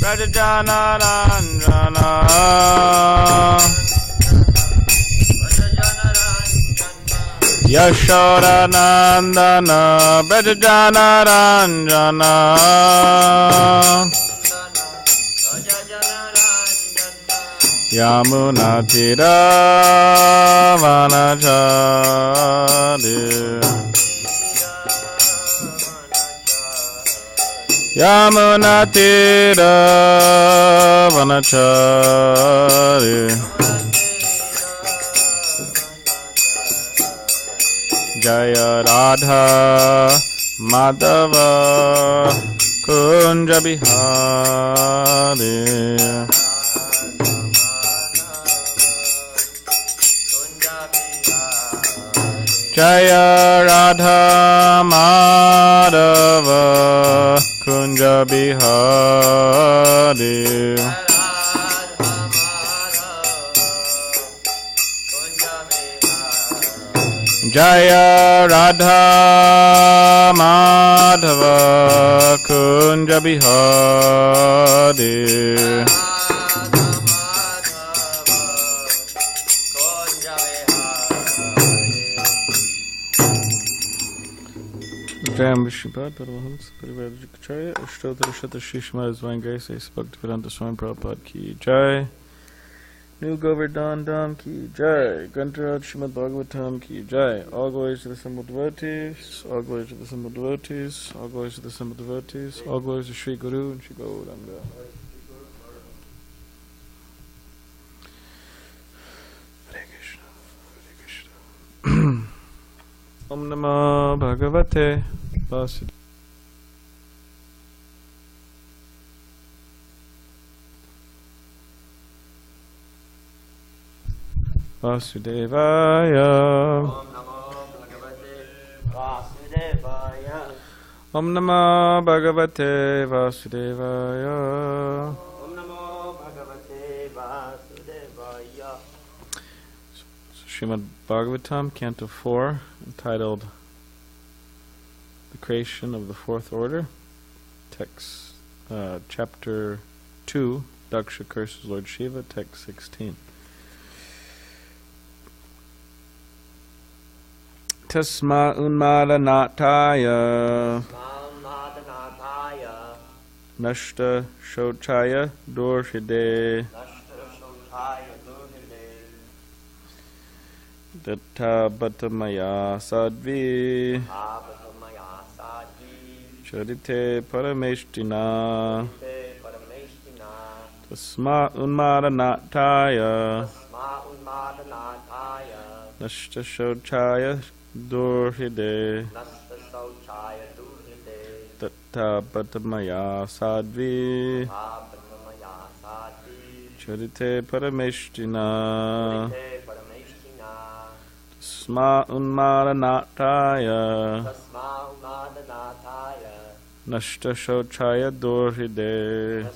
Rajajanaranjana Yashodanandana Rajajanaranjana Yamunatira Vanachari Yamunatira Vanachari Jaya Radha Madhava Kunja Bihari Jaya Radha Madhava Kunja Bihari Jaya Radha Madhava Kunja Bihari Jayam Vishnupada Paramahamsa Parivarajikacharya Ashtottara Shata Shri Srimad Vangaya Bhaktivedanta Swami Prabhupada Ki Jai New Govardhan Dham Ki Jai Grantaraj Srimad Bhagavatam Ki Jai All glories to the assembled devotees, all glories to the assembled devotees, all glories to the assembled devotees, all glories to Sri Guru and Sri Gauranga. Hare Krishna, Hare Krishna. Om Namah Bhagavate Vasudevaya. Vasudevaya. Om Namah Bhagavate Vasudevaya. Om Namah Bhagavate Vasudevaya. Srimad Bhagavatam, Canto 4, entitled The Creation of the Fourth Order. Text, Chapter 2, Daksha Curses Lord Shiva, Text 16. Tasma unmadanataya Nashta Shochaya Dorhide Datta Bhattamaya Sadvi Charite Parameshtina Tasma unmadanataya Nashta Shochaya Durhide Tatta Bhattamaya Sadvi Charite Parameshtina Tasma unmadanataya Nashta Shochaya Durhide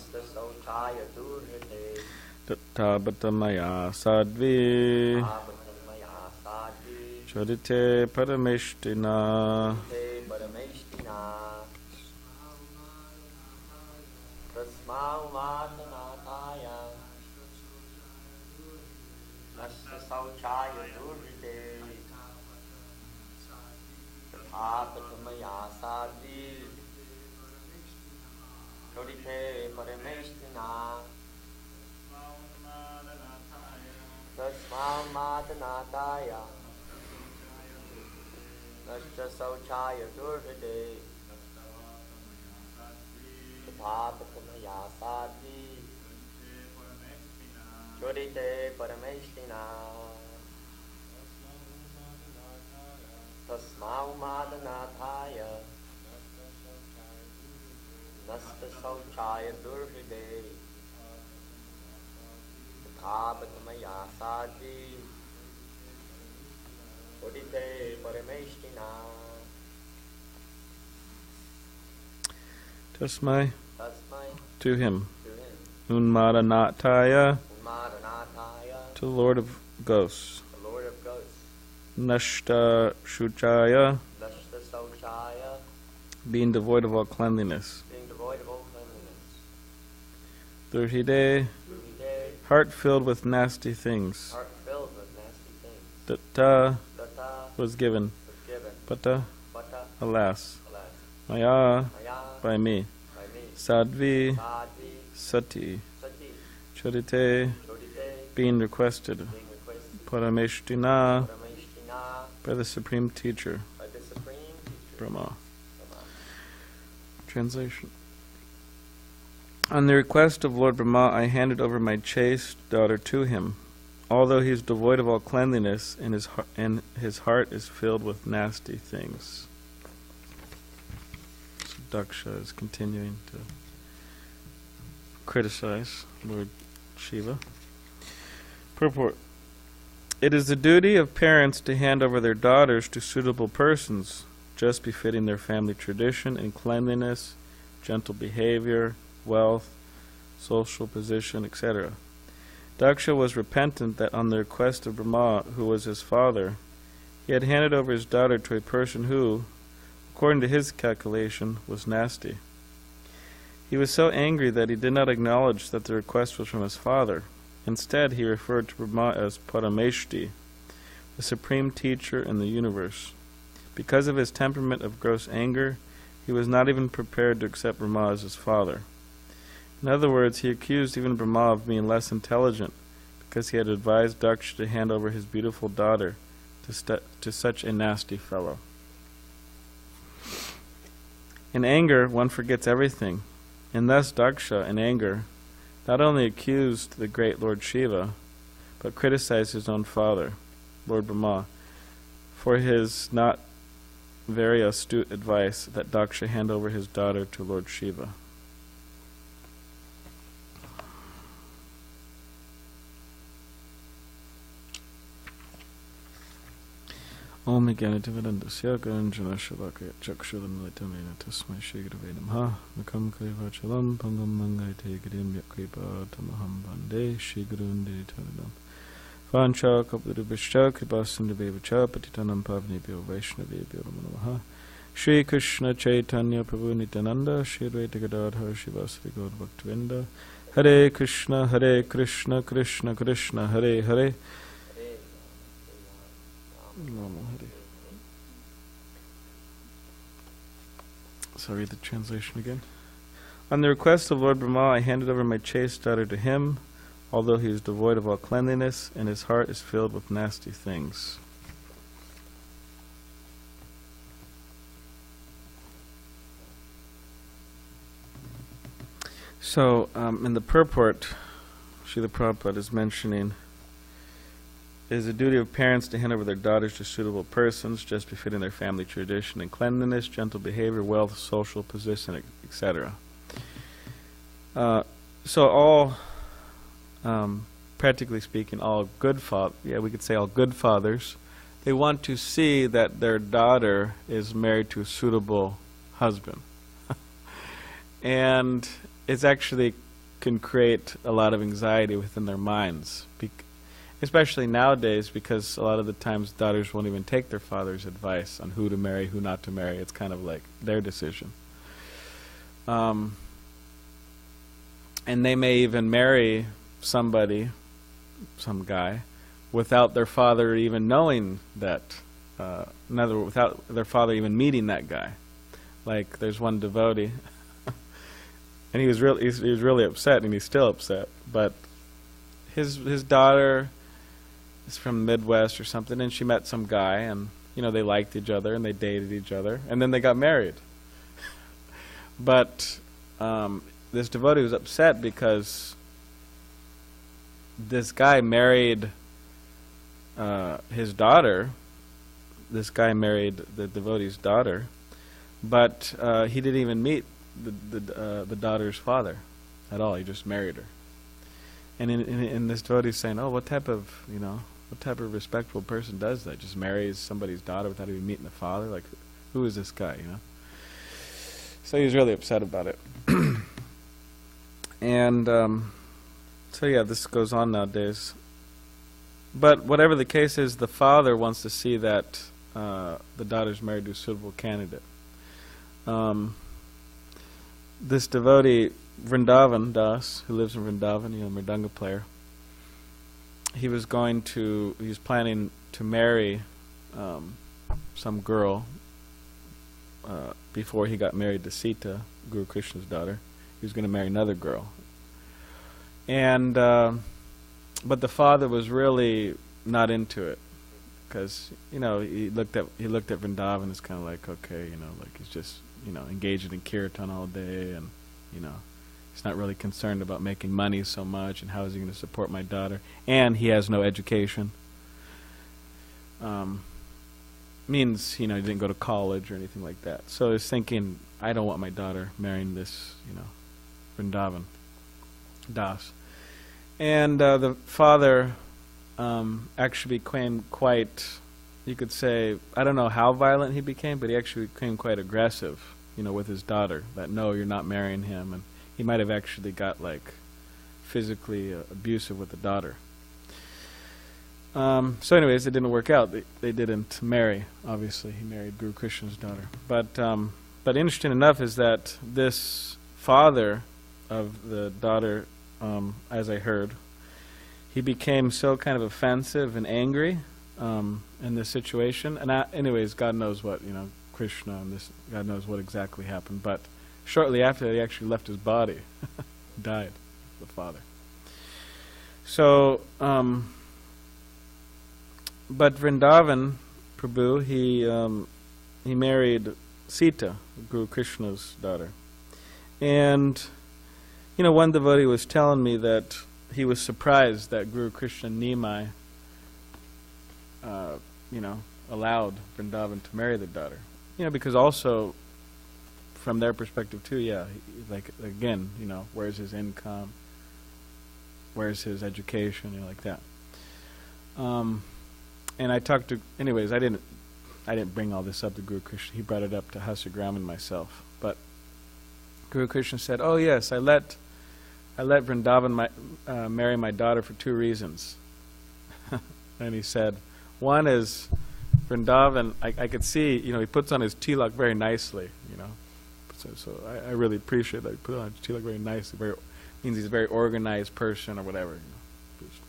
Tatta Bhattamaya Sadvi Charite Parameshtina Nashta Sauchaya Durhide Tathapatamaya Sadhi Chodite Parameshtina Tasmau Madanathaya Nashta Sauchaya Durhide Tathapatamaya Sadhi Chodite Parameshtina Tasmai to him Unmadanataya to the Lord of Ghosts Nashta Shuchaya being devoid of all cleanliness Durhide, heart filled with nasty things. Heart filled with nasty things. Datta Datta was given. was given. Pata, Pata, alas. alas. Maya, Maya, by me. by me. Sadvi, Sadvi, sati. sati. Chodite, Chodite, being requested. being requested. Parameshtina, Parameshtina, by the Supreme Teacher, by the Supreme Teacher. Brahma. Brahma. Translation. On the request of Lord Brahma, I handed over my chaste daughter to him, although he is devoid of all cleanliness, and his heart is filled with nasty things. So Daksha is continuing to criticize Lord Shiva. Purport. It is the duty of parents to hand over their daughters to suitable persons, just befitting their family tradition in cleanliness, gentle behavior, wealth, social position, etc. Daksha was repentant that on the request of Brahma, who was his father, he had handed over his daughter to a person who, according to his calculation, was nasty. He was so angry that he did not acknowledge that the request was from his father. Instead, he referred to Brahma as Parameshti, the supreme teacher in the universe. Because of his temperament of gross anger, he was not even prepared to accept Brahma as his father. In other words, he accused even Brahma of being less intelligent, because he had advised Daksha to hand over his beautiful daughter to such a nasty fellow. In anger, one forgets everything, and thus Daksha, in anger, not only accused the great Lord Shiva, but criticized his own father, Lord Brahma, for his not very astute advice that Daksha hand over his daughter to Lord Shiva. Om Jnanativedandasya Karanjana Shalakaya Chakshulamalitamena Tasmai Shri Gurave Namaha Makam Kalivachalam Pangam Mangaite Gidim Yakripa Tamaham Bande Shri Gurunde Taradam Vancha Kapurubhishcha Kripasindhavevacha Patitanam Pavnebhyo Vaishnavebhyo Namaha Shri Krishna Chaitanya Prabhu Nityananda Shri Advaita Gadadhar Shivasari Gaur Bhaktivinoda Hare Krishna Krishna Krishna Hare Hare So I'll read the translation again. On the request of Lord Brahma, I handed over my chaste daughter to him, although he is devoid of all cleanliness, and his heart is filled with nasty things. So, in the purport, Srila Prabhupada is mentioning, it is the duty of parents to hand over their daughters to suitable persons, just befitting their family tradition in cleanliness, gentle behavior, wealth, social position, etc. So all, practically speaking, all good we could say all good fathers, they want to see that their daughter is married to a suitable husband. And it's actually can create a lot of anxiety within their minds, especially nowadays, because a lot of the times daughters won't even take their father's advice on who to marry, who not to marry. It's kind of like their decision. And they may even marry somebody, some guy, without their father even knowing that, without their father even meeting that guy. Like there's one devotee, and he was really upset, and he's still upset, but his daughter is from the Midwest or something, and she met some guy, and they liked each other and they dated each other, and then they got married. But this devotee was upset because this guy married his daughter. This guy married the devotee's daughter, but he didn't even meet the daughter's father at all. He just married her. And in this devotee is saying, "Oh, what type of respectful person does that? Just marries somebody's daughter without even meeting the father? Like, who is this guy?" So he was really upset about it. And so yeah, this goes on nowadays. But whatever the case is, the father wants to see that the daughter's married to a suitable candidate. This devotee Vrindavan Das, who lives in Vrindavan, Mridanga player, he was planning to marry some girl before he got married to Sita, Guru Krishna's daughter. He was going to marry another girl. And but the father was really not into it, because he looked at Vrindavan as kind of like, okay, like he's just engaged in kirtan all day, and he's not really concerned about making money so much, and how is he going to support my daughter, and he has no education. Means he didn't go to college or anything like that. So I was thinking, I don't want my daughter marrying this Vrindavan Das. And the father actually became quite, you could say, I don't know how violent he became, but he actually became quite aggressive, with his daughter, that no, you're not marrying him. And he might have actually got physically abusive with the daughter. So anyways, it didn't work out. They didn't marry, obviously. He married Guru Krishna's daughter. But interesting enough is that this father of the daughter, as I heard, he became so kind of offensive and angry in this situation. And anyways, God knows what, Krishna and this, God knows what exactly happened. But shortly after that, he actually left his body. Died, the father. So, but Vrindavan, Prabhu, he married Sita, Guru Krishna's daughter. And, one devotee was telling me that he was surprised that Guru Krishna Nimai, allowed Vrindavan to marry the daughter. Because also, from their perspective too, again, where's his income? Where's his education? Like that. And I talked to, anyways, I didn't bring all this up to Guru Krishna. He brought it up to Hasagram and myself. But Guru Krishna said, "Oh yes, I let Vrindavan marry my daughter for 2 reasons." And he said, one is Vrindavan. I could see, he puts on his tilak very nicely. So I really appreciate that he put on his tilak very nicely. Means he's a very organized person or whatever. Just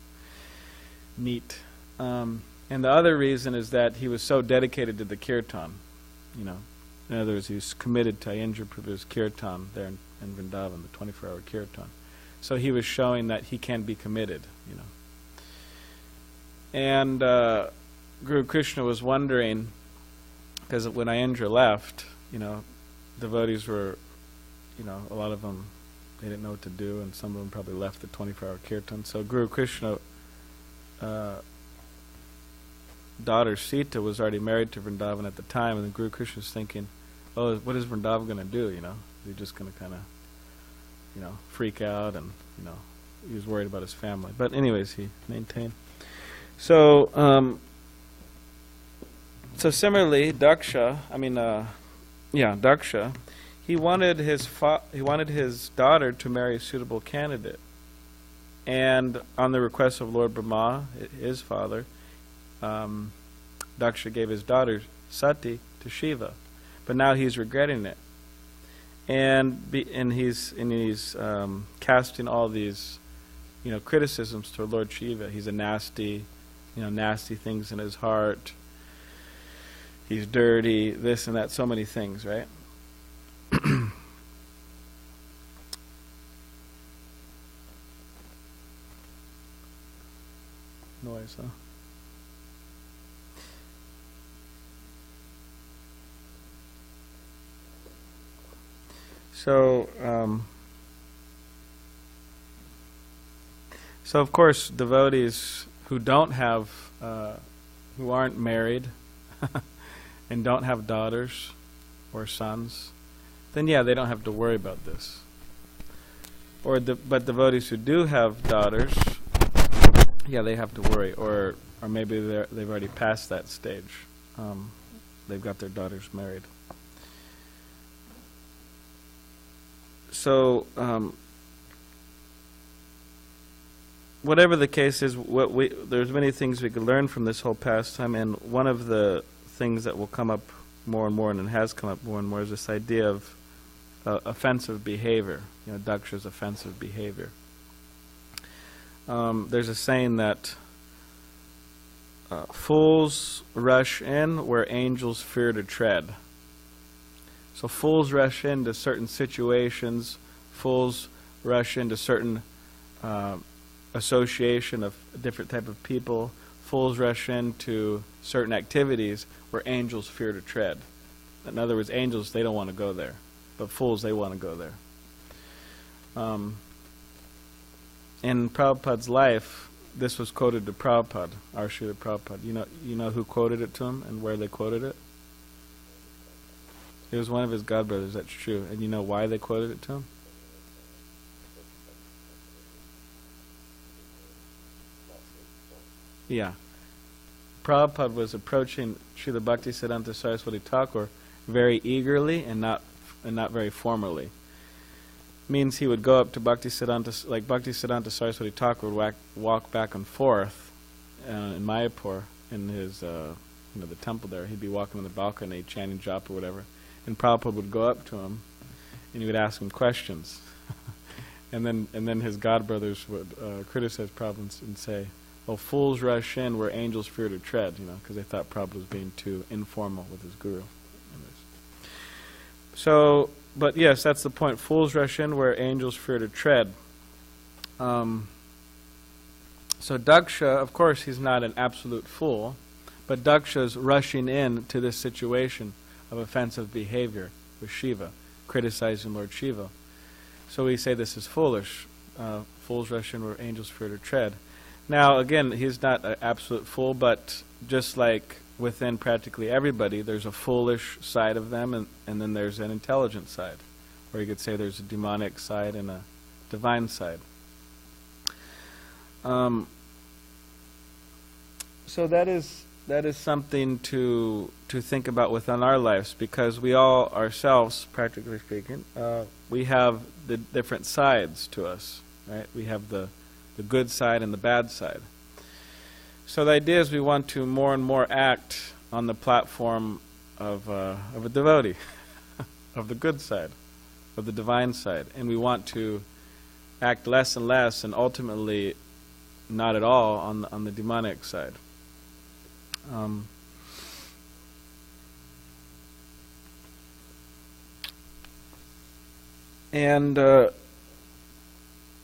neat. And the other reason is that he was so dedicated to the kirtan. In other words, he was committed to Ayendra Prabhu's kirtan there in Vrindavan, the 24-hour kirtan. So he was showing that he can be committed, And Guru Krishna was wondering, because when Ayendra left, devotees were, a lot of them, they didn't know what to do, and some of them probably left the 24-hour kirtan. So Guru Krishna daughter Sita was already married to Vrindavan at the time, and then Guru Krishna was thinking, oh, what is Vrindavan going to do, Is he just going to kind of, freak out, and, he was worried about his family. But anyways, he maintained. So, so similarly, Daksha, he wanted his daughter to marry a suitable candidate. And on the request of Lord Brahma, his father, Daksha gave his daughter Sati to Shiva, but now he's regretting it, and he's casting all these, criticisms toward Lord Shiva. He's a nasty, nasty things in his heart. He's dirty, this and that, so many things, right? Noise, huh? So of course, devotees who don't have, who aren't married, and don't have daughters or sons, then they don't have to worry about this. But devotees who do have daughters, they have to worry, or maybe they've already passed that stage. They've got their daughters married. So, whatever the case is, there's many things we could learn from this whole pastime, and one of the things that will come up more and more, and it has come up more and more, is this idea of offensive behavior. Daksha's offensive behavior. There's a saying that fools rush in where angels fear to tread. So fools rush into certain situations, fools rush into certain association of different type of people, fools rush into certain activities where angels fear to tread. In other words, angels, they don't want to go there, but fools, they want to go there. In Prabhupada's life, this was quoted to Prabhupada, our Srila Prabhupada. You know who quoted it to him and where they quoted it? It was one of his godbrothers, that's true. And you know why they quoted it to him? Yeah. Prabhupada was approaching Srila Bhaktisiddhanta Saraswati Thakur very eagerly and not very formally. Means he would go up to Bhaktisiddhanta Saraswati Thakur would walk back and forth in Mayapur in his the temple there. He'd be walking on the balcony chanting japa or whatever, and Prabhupada would go up to him and he would ask him questions, and then his godbrothers would criticize Prabhupada and say, "Oh, fools rush in where angels fear to tread," because they thought Prabhupada was being too informal with his guru. So, but yes, that's the point. Fools rush in where angels fear to tread. So Daksha, of course, he's not an absolute fool, but Daksha's rushing in to this situation of offensive behavior with Shiva, criticizing Lord Shiva. So we say this is foolish. Fools rush in where angels fear to tread. Now, again, he's not an absolute fool, but just like within practically everybody, there's a foolish side of them, and then there's an intelligent side. Or you could say there's a demonic side and a divine side. So that is something to think about within our lives, because we all ourselves, practically speaking, we have the different sides to us, right? We have the good side and the bad side. So the idea is we want to more and more act on the platform of a devotee, of the good side, of the divine side, and we want to act less and less, and ultimately not at all on the demonic side.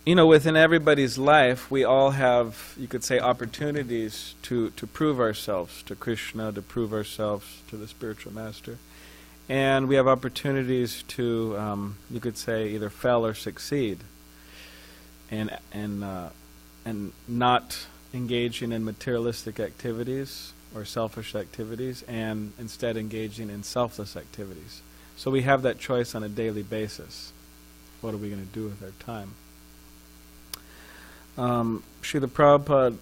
Within everybody's life, we all have, you could say, opportunities to prove ourselves to Krishna, to prove ourselves to the spiritual master. And we have opportunities to, you could say, either fail or succeed. And not engaging in materialistic activities or selfish activities, and instead engaging in selfless activities. So we have that choice on a daily basis. What are we going to do with our time? Srila Prabhupada,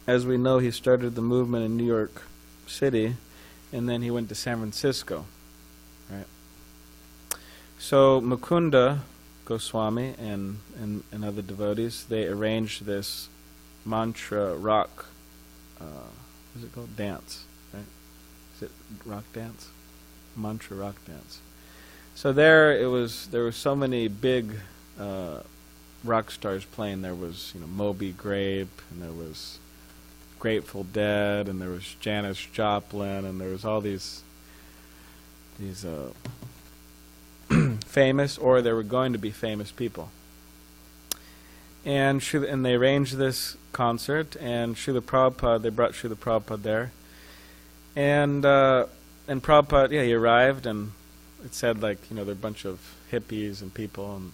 as we know, he started the movement in New York City, and then he went to San Francisco, right? So Mukunda Goswami and other devotees, they arranged this mantra rock, what is it called? Dance, right? Is it rock dance? Mantra rock dance. So there were so many big rock stars playing. There was Moby Grape, and there was Grateful Dead, and there was Janis Joplin, and there was all these famous, or they were going to be famous people. And they arranged this concert, and they brought Srila Prabhupada there. And Prabhupada, he arrived, and it said there are a bunch of hippies and people, and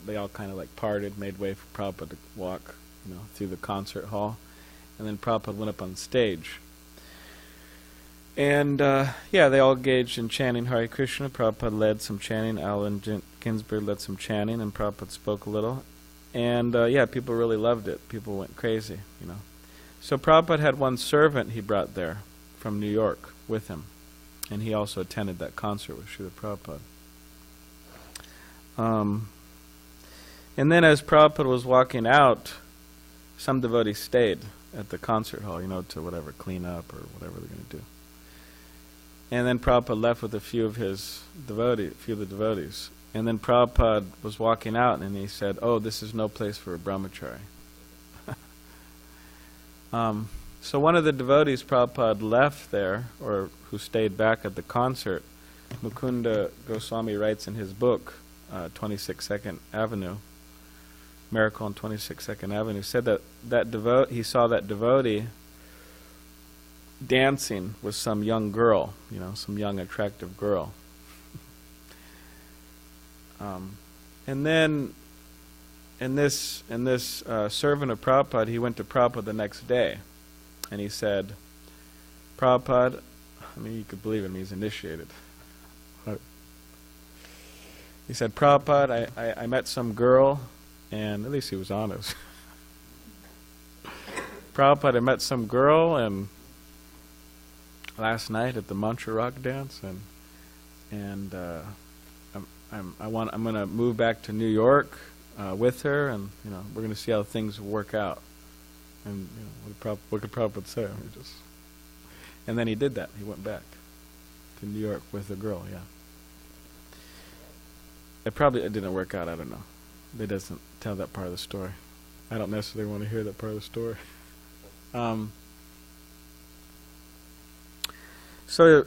they all kind of parted, made way for Prabhupada to walk, through the concert hall, and then Prabhupada went up on stage. And they all engaged in chanting Hare Krishna. Prabhupada led some chanting. Allen Ginsberg led some chanting, and Prabhupada spoke a little. And people really loved it. People went crazy, So Prabhupada had one servant he brought there from New York with him, and he also attended that concert with Srila Prabhupada. And then as Prabhupada was walking out, some devotees stayed at the concert hall, to whatever, clean up or whatever they're going to do. And then Prabhupada left with a few of his devotees, And then Prabhupada was walking out and he said, "Oh, this is no place for a brahmachari." So one of the devotees Prabhupada left there, or who stayed back at the concert, Mukunda Goswami writes in his book, 22nd Avenue, Miracle on 22nd Avenue, said that he saw that devotee dancing with some young girl, some young attractive girl. And then, this servant of Prabhupada, he went to Prabhupada the next day, and he said, "Prabhupada," you could believe him, he's initiated. He said, "Prabhupada, I met some girl," and at least he was honest. "Prabhupada, I met some girl, and last night at the mantra rock dance, and I'm going to move back to New York with her, and we're going to see how things work out." And what could Prabhupada say? And then he did that. He went back to New York with the girl. Yeah. It didn't work out. I don't know. It doesn't tell that part of the story. I don't necessarily want to hear that part of the story. So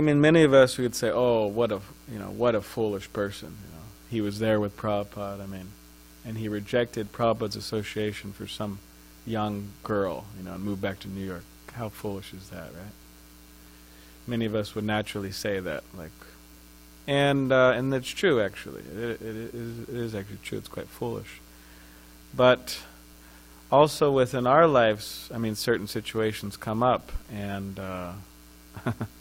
many of us would say, "Oh, what a foolish person! He was there with Prabhupada. And he rejected Prabhupada's association for some young girl, and moved back to New York. How foolish is that, right?" Many of us would naturally say that, and that's true. Actually, it is actually true. It's quite foolish, but also within our lives, certain situations come up, and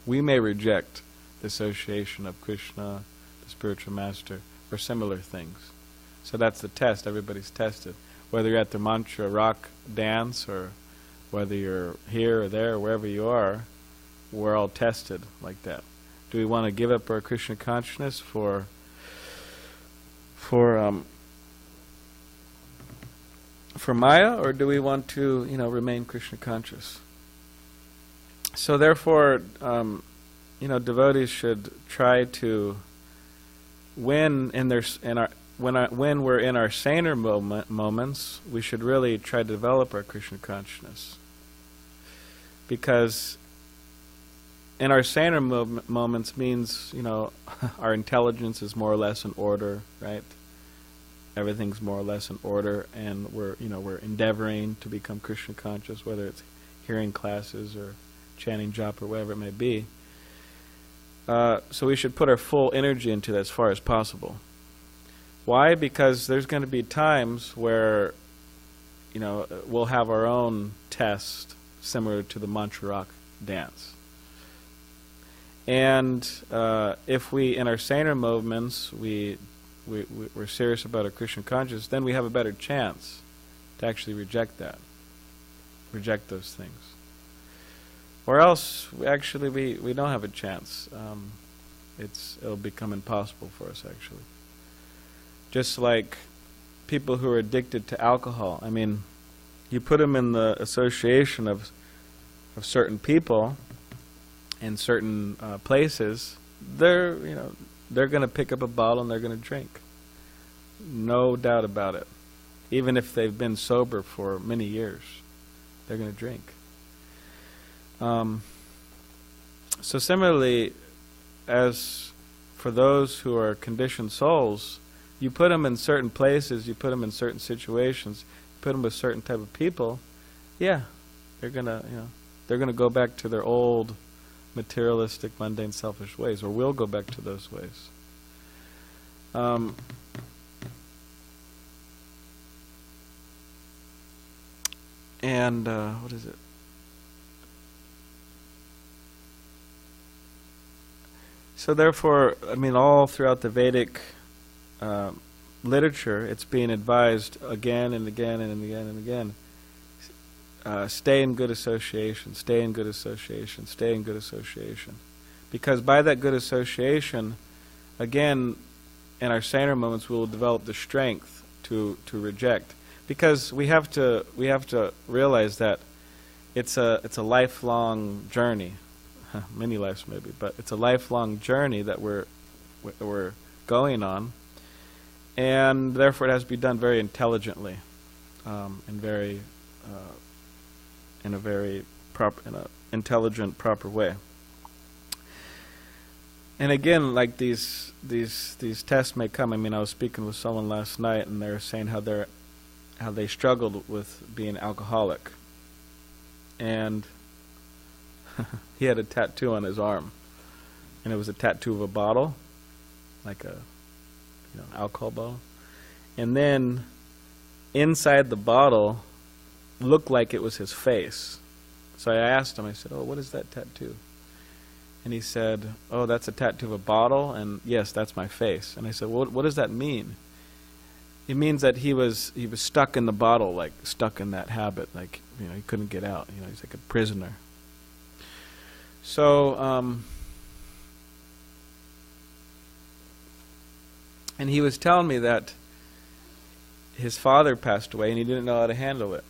we may reject the association of Krishna, the spiritual master, or similar things. So that's the test. Everybody's tested. Whether you're at the mantra rock dance, or whether you're here or there, or wherever you are, we're all tested like that. Do we want to give up our Krishna consciousness for Maya, or do we want to, remain Krishna conscious? So therefore, devotees should try to, when we're in our saner moments, we should really try to develop our Krishna consciousness, because in our saner moments means, our intelligence is more or less in order, right? Everything's more or less in order, and we're endeavoring to become Krishna conscious, whether it's hearing classes or chanting japa or whatever it may be. So we should put our full energy into that as far as possible. Why? Because there's going to be times where, we'll have our own test similar to the mantra rock dance. And if we, in our saner moments, we're serious about our Krishna consciousness, then we have a better chance to actually reject those things. Or else, actually, we don't have a chance. It'll become impossible for us, actually. Just like people who are addicted to alcohol. You put them in the association of certain people in certain places, they're going to pick up a bottle and they're going to drink. No doubt about it. Even if they've been sober for many years, they're going to drink. So similarly, as for those who are conditioned souls, you put them in certain places, you put them in certain situations, you put them with certain type of people, they're gonna go back to their old materialistic, mundane, selfish ways, or will go back to those ways. What is it? So therefore, all throughout the Vedic literature, it's being advised again and again and again and again. Stay in good association, stay in good association, stay in good association. Because by that good association, again, in our saner moments, we will develop the strength to reject. Because we have to realize that it's a lifelong journey. many lives maybe, but it's a lifelong journey that we're going on, and therefore it has to be done very intelligently, and very in a very proper, in a intelligent, proper way. And again, like these tests may come. I mean, I was speaking with someone last night, and they were saying how they struggled with being alcoholic, and he had a tattoo on his arm, and it was a tattoo of a bottle, like a alcohol bottle, and then inside the bottle looked like it was his face. So I asked him, I said, "Oh, what is that tattoo?" And he said, "Oh, that's a tattoo of a bottle, and yes, that's my face." And I said, "What does that mean?" It means that he was stuck in the bottle, like stuck in that habit, like he couldn't get out. He's like a prisoner. So, and he was telling me that his father passed away, and he didn't know how to handle it.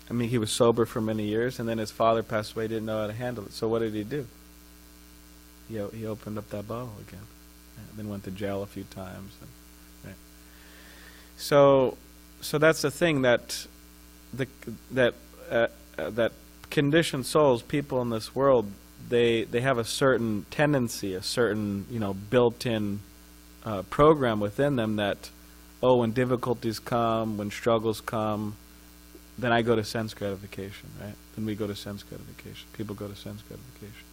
I mean, he was sober for many years, and then his father passed away, didn't know how to handle it. So what did he do? He opened up that bottle again, and then went to jail a few times. Right. So that's the thing, that that conditioned souls, people in this world, they have a certain tendency, a certain built-in program within them that, when difficulties come, when struggles come, then I go to sense gratification, right? Then we go to sense gratification. People go to sense gratification.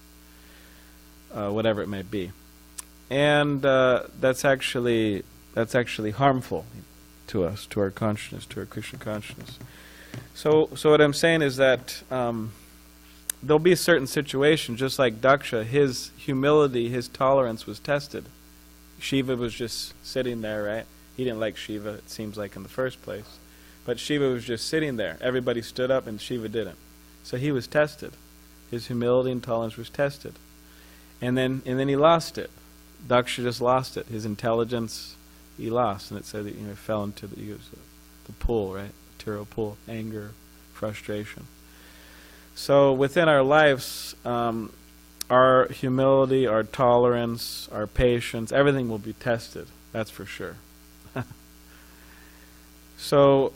Whatever it may be. And that's actually harmful to us, to our consciousness, to our Krishna consciousness. So what I'm saying is that there'll be certain situations, just like Daksha, his humility, his tolerance was tested. Shiva was just sitting there, right? He didn't like Shiva, it seems like, in the first place. But Shiva was just sitting there. Everybody stood up and Shiva didn't. So he was tested. His humility and tolerance was tested. And then he lost it. Daksha just lost it. His intelligence, he lost. And it said that he fell into the pool, right? Material pool. Anger, frustration. So within our lives, our humility, our tolerance, our patience, everything will be tested. That's for sure. So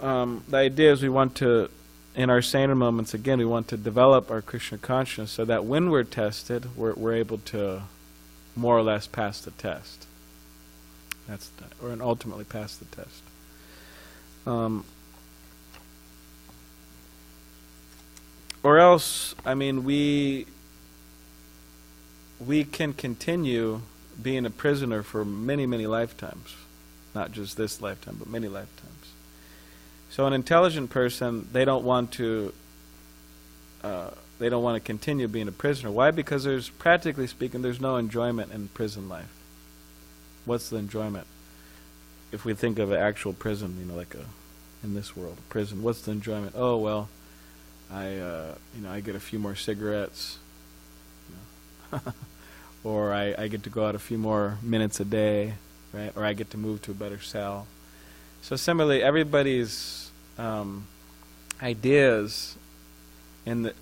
the idea is we want to, in our saner moments, again, we want to develop our Krishna consciousness so that when we're tested, we're able to more or less pass the test. Or ultimately pass the test. Or else, I mean, we can continue being a prisoner for many, many lifetimes. Not just this lifetime, but many lifetimes. So an intelligent person, they don't want to continue being a prisoner. Why? Because there's, practically speaking, there's no enjoyment in prison life. What's the enjoyment? If we think of an actual prison, like in this world, a prison, what's the enjoyment? Oh, well, I get a few more cigarettes, or I get to go out a few more minutes a day, right? Or I get to move to a better cell. So similarly, everybody's ideas,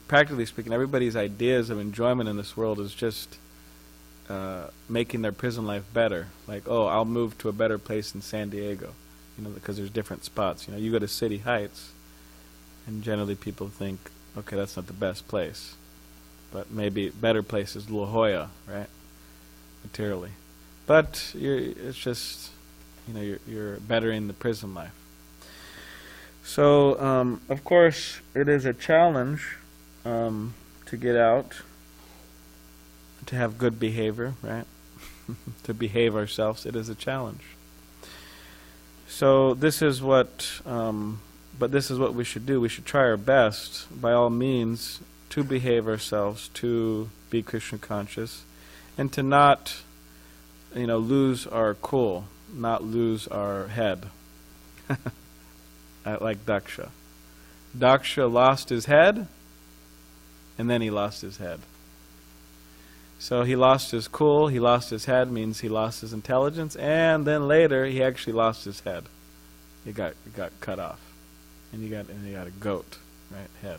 practically speaking, everybody's ideas of enjoyment in this world is just making their prison life better. Like, oh, I'll move to a better place in SanDiego, because there's different spots. You go to City Heights, and generally people think, okay, that's not the best place, but maybe better place is La Jolla, right? Materially, but it's just, you're bettering the prison life. So, of course, it is a challenge to get out, to have good behavior, right? To behave ourselves, it is a challenge. So this is what, but this is what we should do. We should try our best, by all means, to behave ourselves, to be Krishna conscious, and to not, lose our cool, not lose our head. Like Daksha. Daksha lost his head, and then he lost his head. So he lost his cool, he lost his head, means he lost his intelligence, and then later he actually lost his head. He got cut off, and he got a goat, right, head,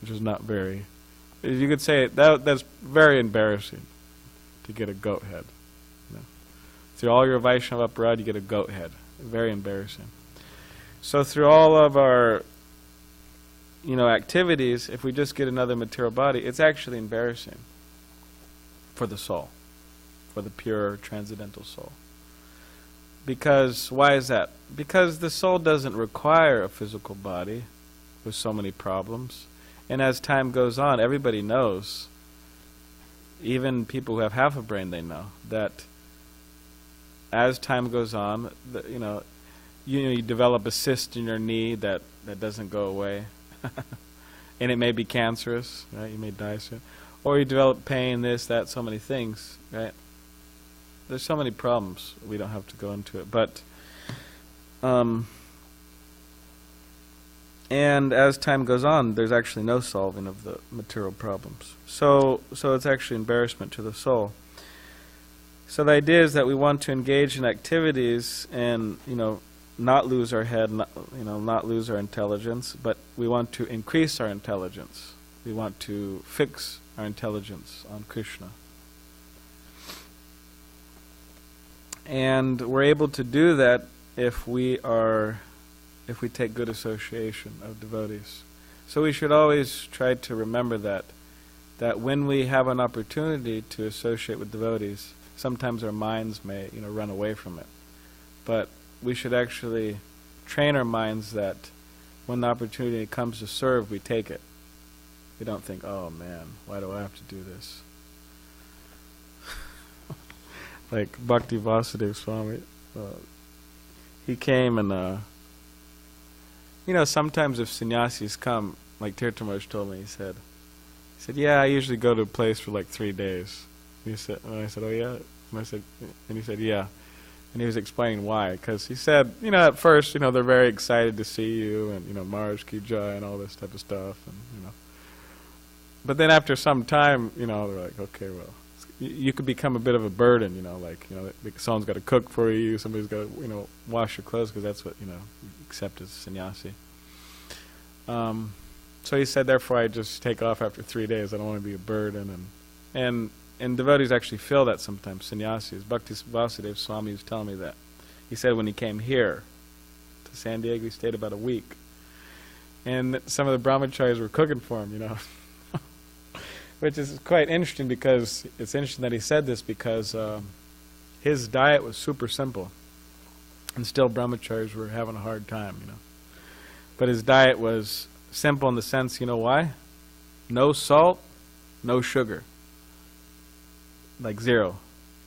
which is not very you could say that's very embarrassing to get a goat head. You know. Through all your Vaishnava aparad, you get a goat head. Very embarrassing. So through all of our, activities, if we just get another material body, it's actually embarrassing for the soul, for the pure transcendental soul. Because, why is that? Because the soul doesn't require a physical body with so many problems. And as time goes on, everybody knows, even people who have half a brain, they know, that as time goes on, you develop a cyst in your knee that doesn't go away. And it may be cancerous, right? You may die soon. Or you develop pain, this, that, so many things, right? There's so many problems. We don't have to go into it. But, and as time goes on, there's actually no solving of the material problems. So it's actually embarrassment to the soul. So the idea is that we want to engage in activities and, not lose our head, not lose our intelligence, but we want to increase our intelligence. We want to fix our intelligence on Krishna. And we're able to do that if we take good association of devotees. So we should always try to remember that when we have an opportunity to associate with devotees, sometimes our minds may, run away from it. But we should actually train our minds that when the opportunity comes to serve, we take it. We don't think, oh man, why do I have to do this? Like Bhakti Vasudeva Swami, he came and, sometimes if sannyasis come, like Tirthamaraj told me, he said, yeah, I usually go to a place for like 3 days. And I said, oh yeah? And he said, yeah. And he was explaining why, because he said, at first, they're very excited to see you, and, Maharaj Ki Jai and all this type of stuff, and, But then after some time, they're like, okay, well, you could become a bit of a burden, someone's got to cook for you, somebody's got to, wash your clothes, because that's what, you accept as sannyasi. So he said, therefore, I just take off after 3 days. I don't want to be a burden, and devotees actually feel that sometimes, sannyasis. Bhakti Vasudeva Swami was telling me that. He said when he came here to SanDiego, he stayed about a week. And some of the brahmacharis were cooking for him, Which is quite interesting, because it's interesting that he said this, because his diet was super simple. And still brahmacharis were having a hard time, But his diet was simple in the sense, why? No salt, no sugar. Like zero.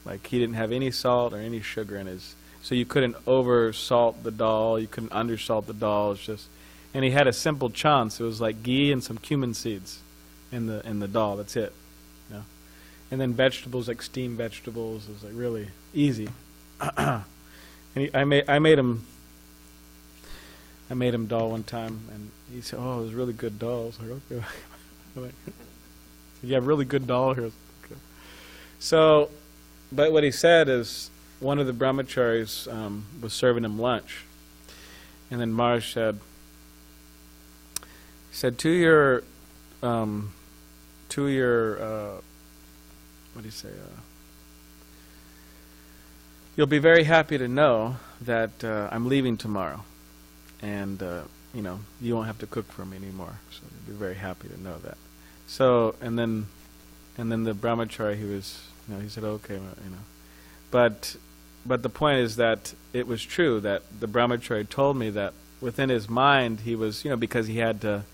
Like he didn't have any salt or any sugar in his. So you couldn't over salt the dal, you couldn't under salt the dal. It's just, and he had a simple chants. It was like ghee and some cumin seeds in the dal. That's it. And then vegetables, like steamed vegetables. It was like really easy. And I made him dal one time, and he said, "Oh, it was really good dal." I was like, "Okay." You have really good dal here. So, but what he said is, one of the brahmacharis was serving him lunch, and then Maharaj said to your what do you say? You'll be very happy to know that I'm leaving tomorrow, and you won't have to cook for me anymore. So you'll be very happy to know that. So, and then the brahmachari, he was, he said, okay, but the point is that it was true that the brahmachari told me that within his mind he was, because he had to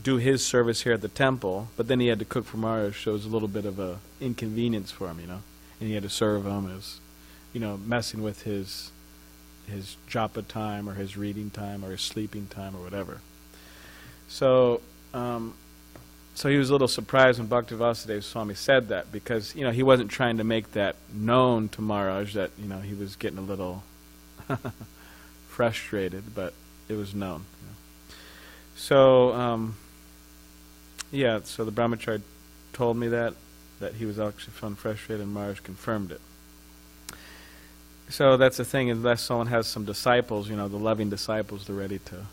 do his service here at the temple, but then he had to cook for Maharaj, so it was a little bit of a inconvenience for him, and he had to serve him as, messing with his japa time or his reading time or his sleeping time or whatever. So he was a little surprised when Bhakti Vasudeva Swami said that, because he wasn't trying to make that known to Maharaj that he was getting a little frustrated, but it was known. So so the brahmachari told me that he was actually feeling frustrated, and Maharaj confirmed it. So that's the thing, unless someone has some disciples, the loving disciples, they're ready to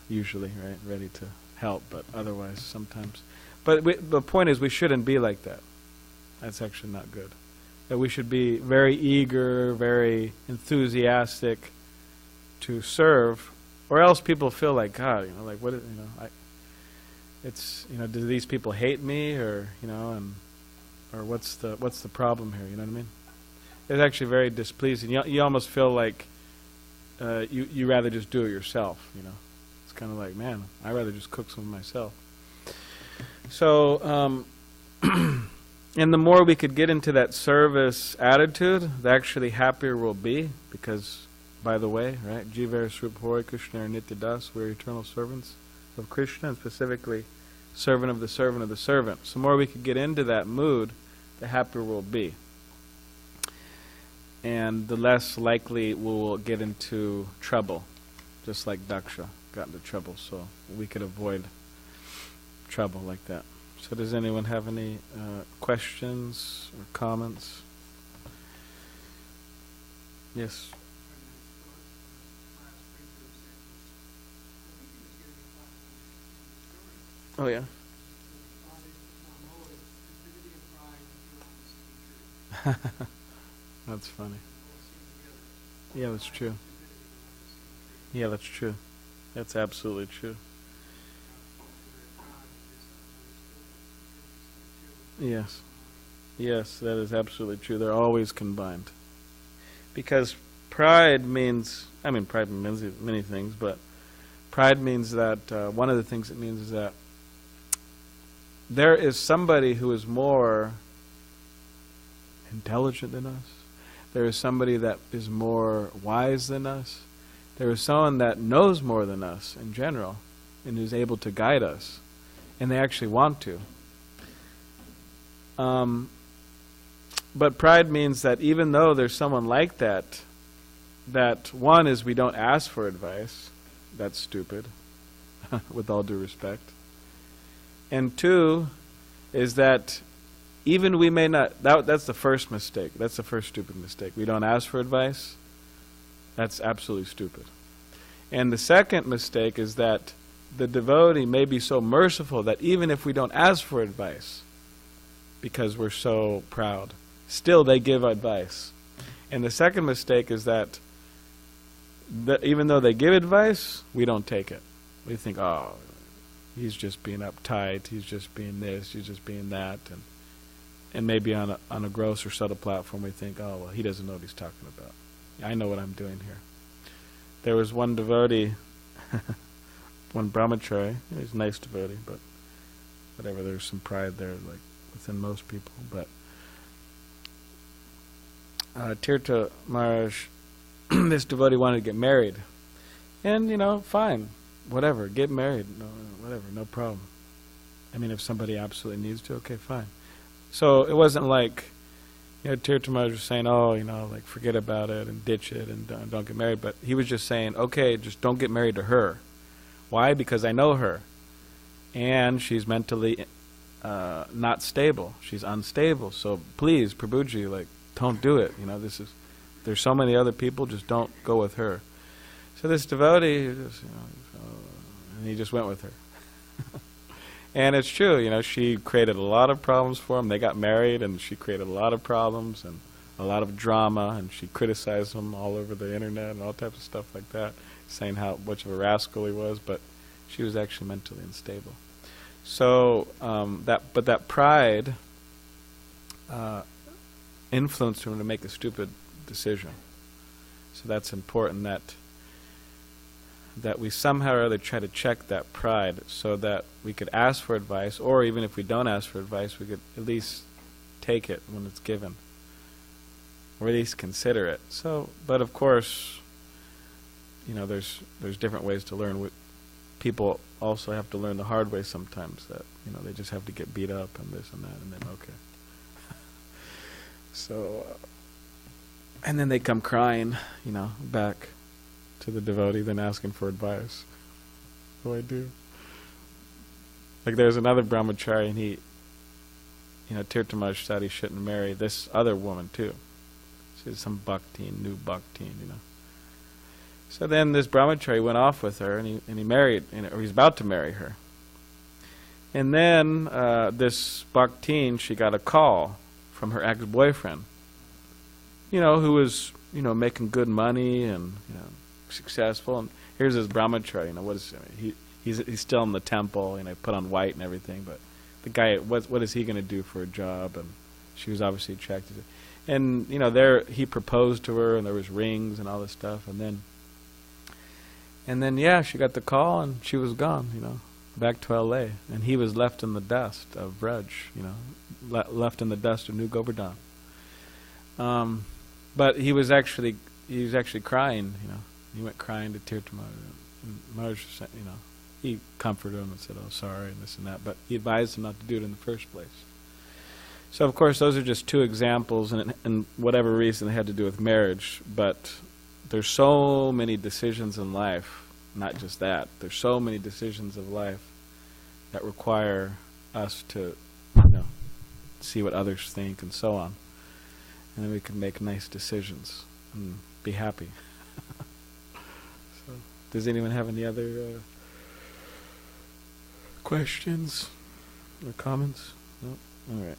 help, but otherwise sometimes. But the point is, we shouldn't be like that. That's actually not good. That we should be very eager, very enthusiastic to serve, or else people feel like, God, like what, it's, do these people hate me, or or what's the problem here? You know what I mean? It's actually very displeasing. You almost feel like you rather just do it yourself. It's kind of like, man, I'd rather just cook some myself. So, and the more we could get into that service attitude, the actually happier we'll be, because, by the way, right, Jiva Srup Hori Krishna Nityadas, we're eternal servants of Krishna, and specifically servant of the servant of the servant. So the more we could get into that mood, the happier we'll be. And the less likely we'll get into trouble, just like Daksha got into trouble, so we could avoid trouble like that. So does anyone have any questions or comments? Yes. Oh yeah. That's funny. Yeah, that's true. Yeah, that's true. That's absolutely true. Yes. Yes, that is absolutely true. They're always combined. Because pride means, pride means many things, but pride means that, one of the things it means is that there is somebody who is more intelligent than us. There is somebody that is more wise than us. There is someone that knows more than us in general and is able to guide us. And they actually want to. But pride means that even though there's someone like that, that one is we don't ask for advice. That's stupid, with all due respect. And two is that even we may not, that's the first mistake. That's the first stupid mistake. We don't ask for advice. That's absolutely stupid. And the second mistake is that the devotee may be so merciful that even if we don't ask for advice, because we're so proud, still they give advice. And the second mistake is that even though they give advice, we don't take it. We think, oh, he's just being uptight, he's just being this, he's just being that, and maybe on a gross or subtle platform we think, oh, well, he doesn't know what he's talking about. I know what I'm doing here. There was one devotee, one brahmachari, he's a nice devotee, but whatever, there's some pride there, like within most people. But Tirtha Maharaj, this devotee wanted to get married. And, fine, whatever, get married, whatever, no problem. If somebody absolutely needs to, okay, fine. So it wasn't like, Tirtha Maharaj was saying, oh, like forget about it and ditch it and don't get married. But he was just saying, okay, just don't get married to her. Why? Because I know her. And she's mentally not stable. She's unstable. So please, Prabhuji, like, don't do it. There's so many other people, just don't go with her. So this devotee, and he just went with her. And it's true, she created a lot of problems for him. They got married, and she created a lot of problems and a lot of drama, and she criticized him all over the internet and all types of stuff like that, saying how much of a rascal he was, but she was actually mentally unstable. So that pride influenced him to make a stupid decision. So that's important that we somehow or other try to check that pride so that we could ask for advice, or even if we don't ask for advice, we could at least take it when it's given, or at least consider it. So, but of course, there's different ways to learn. People also have to learn the hard way sometimes, that they just have to get beat up and this and that, and then okay. So, and then they come crying, back to the devotee, then asking for advice. What do I do? Like there's another brahmachari, and he, Tirtha Maharaj said he shouldn't marry this other woman too. She's some new bhaktin, So then this brahmachari went off with her, and he married, or he's about to marry her. And then this bhaktin, she got a call from her ex-boyfriend, who was, making good money and, successful. And here's this brahmachari, what is he's still in the temple, put on white and everything, but the guy, what is he going to do for a job? And she was obviously attracted to. And there he proposed to her, and there was rings and all this stuff. And then yeah, she got the call, and she was gone. Back to L.A. And he was left in the dust of Braj. Left in the dust of New Govardhan. But he was actually crying. He went crying to Tirtha Maharaj. And Maharaj said, he comforted him and said, "Oh, sorry," and this and that. But he advised him not to do it in the first place. So, of course, those are just two examples, and whatever reason they had to do with marriage. But there's so many decisions in life, not just that. There's so many decisions of life that require us to, see what others think and so on. And then we can make nice decisions and be happy. So, does anyone have any other questions or comments? No? All right.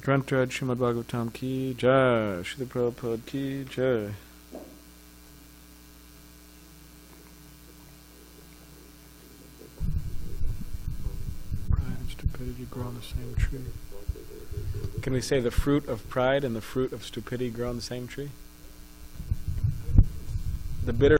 Grantrad Srimad Bhagavatam ki jai, Srila Prabhupada ki jai. Pride and stupidity grow on the same tree. Can we say the fruit of pride and the fruit of stupidity grow on the same tree? The bitter